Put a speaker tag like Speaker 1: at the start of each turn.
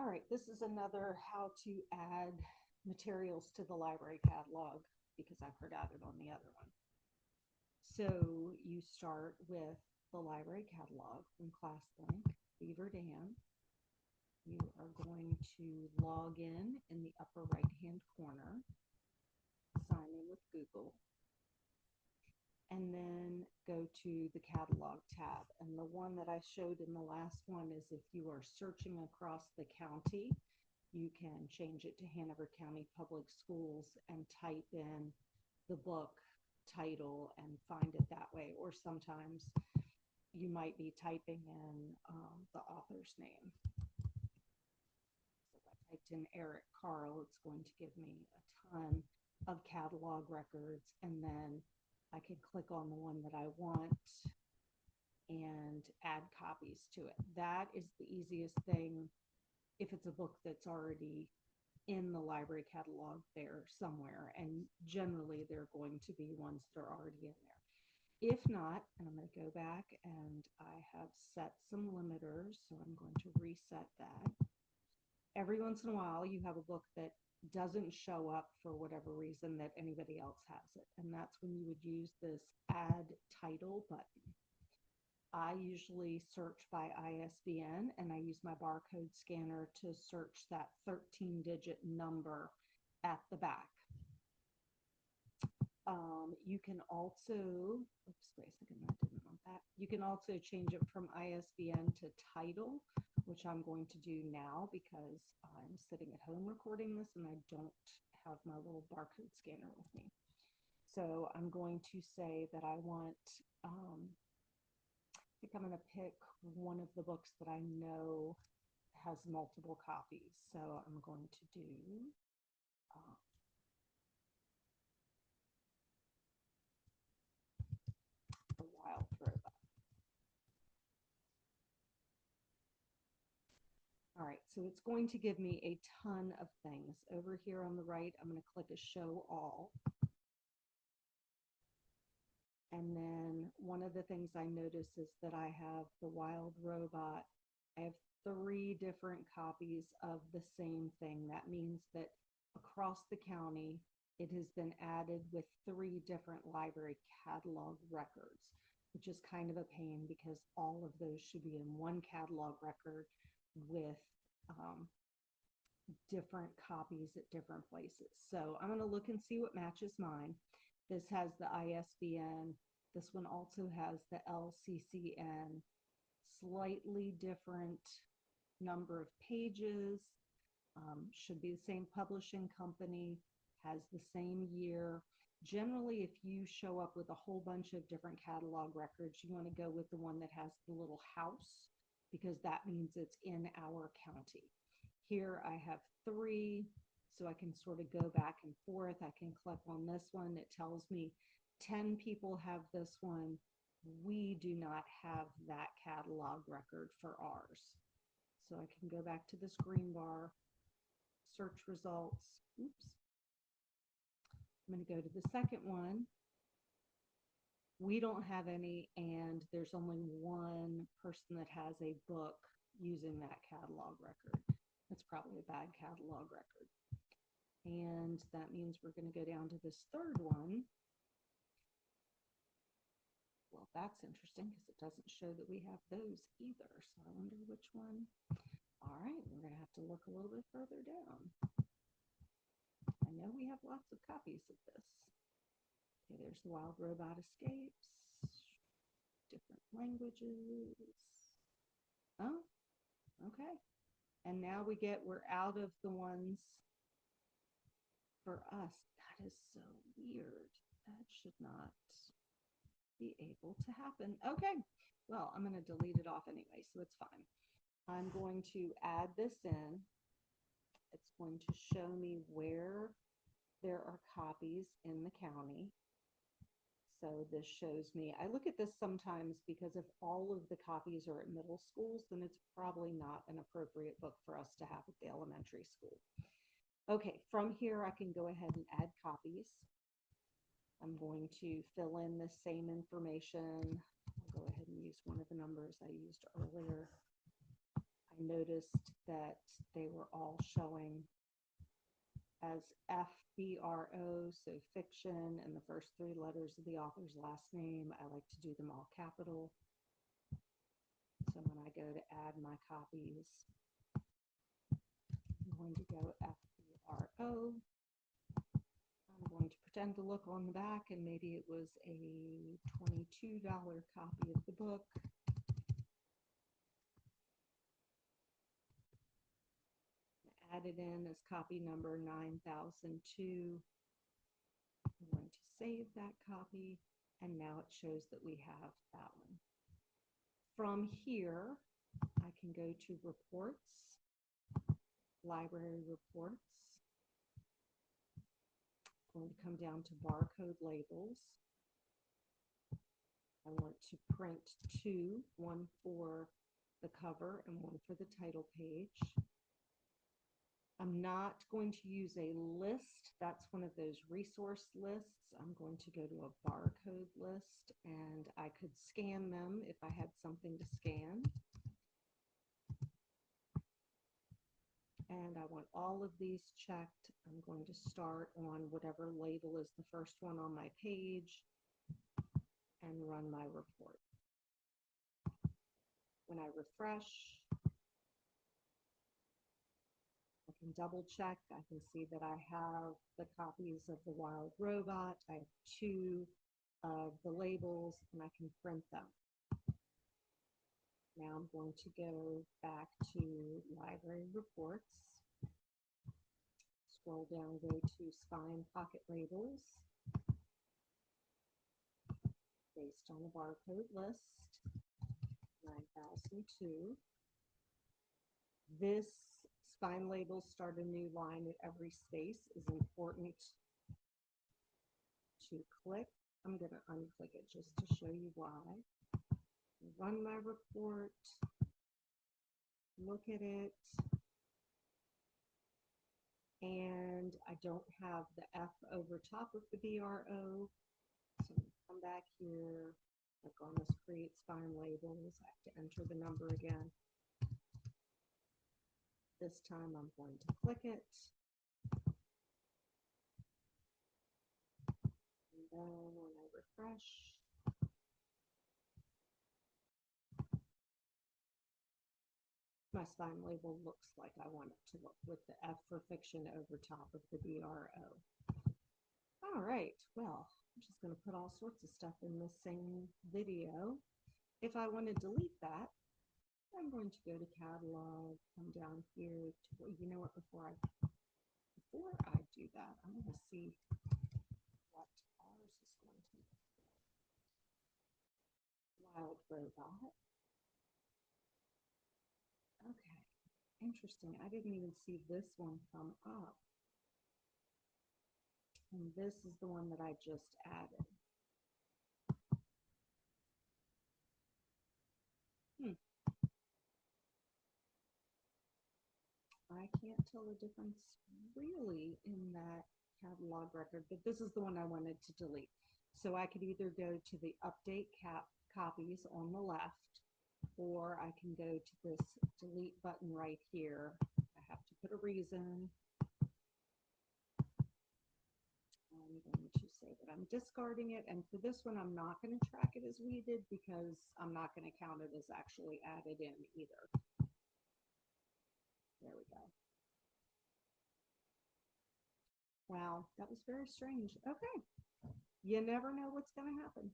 Speaker 1: All right, this is another how to add materials to the library catalog because I've heard added on the other one. So you start with the library catalog from ClassLink, Beaver Dam. You are going to log in the upper right-hand corner, sign in with Google, and then go to the catalog tab. And the one that I showed in the last one is if you are searching across the county, you can change it to Hanover County Public Schools and type in the book title and find it that way. Or sometimes you might be typing in the author's name. So if I typed in Eric Carle, it's going to give me a ton of catalog records, and then I can click on the one that I want and add copies to it. That is the easiest thing if it's a book that's already in the library catalog there somewhere, and generally they're going to be ones that are already in there. If not, and I'm going to go back and I have set some limiters, so I'm going to reset that. Every once in a while you have a book that doesn't show up for whatever reason that anybody else has it, and that's when you would use this add title button. I usually search by ISBN, and I use my barcode scanner to search that 13-digit number at the back. You can also, oops, wait a second, I didn't want that. You can also change it from ISBN to title, which I'm going to do now because I'm sitting at home recording this and I don't have my little barcode scanner with me. So I'm going to say that I want, I think I'm going to pick one of the books that I know has multiple copies. So I'm going to do The Wild Robot. All right, so it's going to give me a ton of things. Over here on the right, I'm going to click a Show All. And then one of the things I notice is that I have The Wild Robot. I have 3 different copies of the same thing. That means that across the county, it has been added with 3 different library catalog records, which is kind of a pain because all of those should be in one catalog record with different copies at different places. So I'm going to look and see what matches mine. This has the ISBN. This one also has the LCCN. Slightly different number of pages. Should be the same publishing company. Has the same year. Generally, if you show up with a whole bunch of different catalog records, you want to go with the one that has the little house because that means it's in our county. Here I have 3, so I can sort of go back and forth. I can click on this one. It tells me 10 people have this one. We do not have that catalog record for ours. So I can go back to this green bar, search results. Oops. I'm going to go to the second one. We don't have any, and there's only one person that has a book using that catalog record. That's probably a bad catalog record. And that means we're going to go down to this third one. Well, that's interesting because it doesn't show that we have those either. So I wonder which one. All right, we're going to have to look a little bit further down. I know we have lots of copies of this. Okay, there's The Wild Robot Escapes. Different languages. Oh, okay. And now we're out of the ones for us. That is so weird. That should not be able to happen. Okay, well, I'm going to delete it off anyway, so it's fine. I'm going to add this in. It's going to show me where there are copies in the county. So this shows me, I look at this sometimes because if all of the copies are at middle schools, then it's probably not an appropriate book for us to have at the elementary school. Okay, from here I can go ahead and add copies. I'm going to fill in the same information. I'll go ahead and use one of the numbers I used earlier. I noticed that they were all showing as FBRO, so fiction, and the first three letters of the author's last name. I like to do them all capital. So when I go to add my copies, I'm going to go FBRO. I'm going to pretend to look on the back, and maybe it was a $22 copy of the book. Add it in as copy number 9002. I'm going to save that copy, and now it shows that we have that one. From here, I can go to reports, library reports. I'm going to come down to barcode labels. I want to print two, one for the cover and one for the title page. I'm not going to use a list. That's one of those resource lists. I'm going to go to a barcode list, and I could scan them if I had something to scan. And I want all of these checked. I'm going to start on whatever label is the first one on my page and run my report. When I refresh, I can double check. I can see that I have the copies of The Wild Robot. I have two of the labels, and I can print them. Now I'm going to go back to library reports. Scroll down, go to spine pocket labels. Based on the barcode list, 9002. This spine labels start a new line at every space is important to click. I'm going to unclick it just to show you why. Run my report, look at it, and I don't have the F over top of the BRO. So come back here, click on this create spine labels. I have to enter the number again. This time I'm going to click it. And then when I refresh, my spine label looks like I want it to look, with the F for fiction over top of the BRO. All right, well, I'm just going to put all sorts of stuff in this same video. If I want to delete that, I'm going to go to catalog, come down here to, you know what, before I do that, I'm going to see what ours is going to be. Wild Robot. Okay, interesting. I didn't even see this one come up. And this is the one that I just added. I can't tell the difference really in that catalog record, but this is the one I wanted to delete. So I could either go to the update copies on the left, or I can go to this delete button right here. I have to put a reason. I'm going to say that I'm discarding it, and for this one I'm not going to track it as weeded because I'm not going to count it as actually added in either. There we go. Wow, that was very strange. Okay, you never know what's going to happen.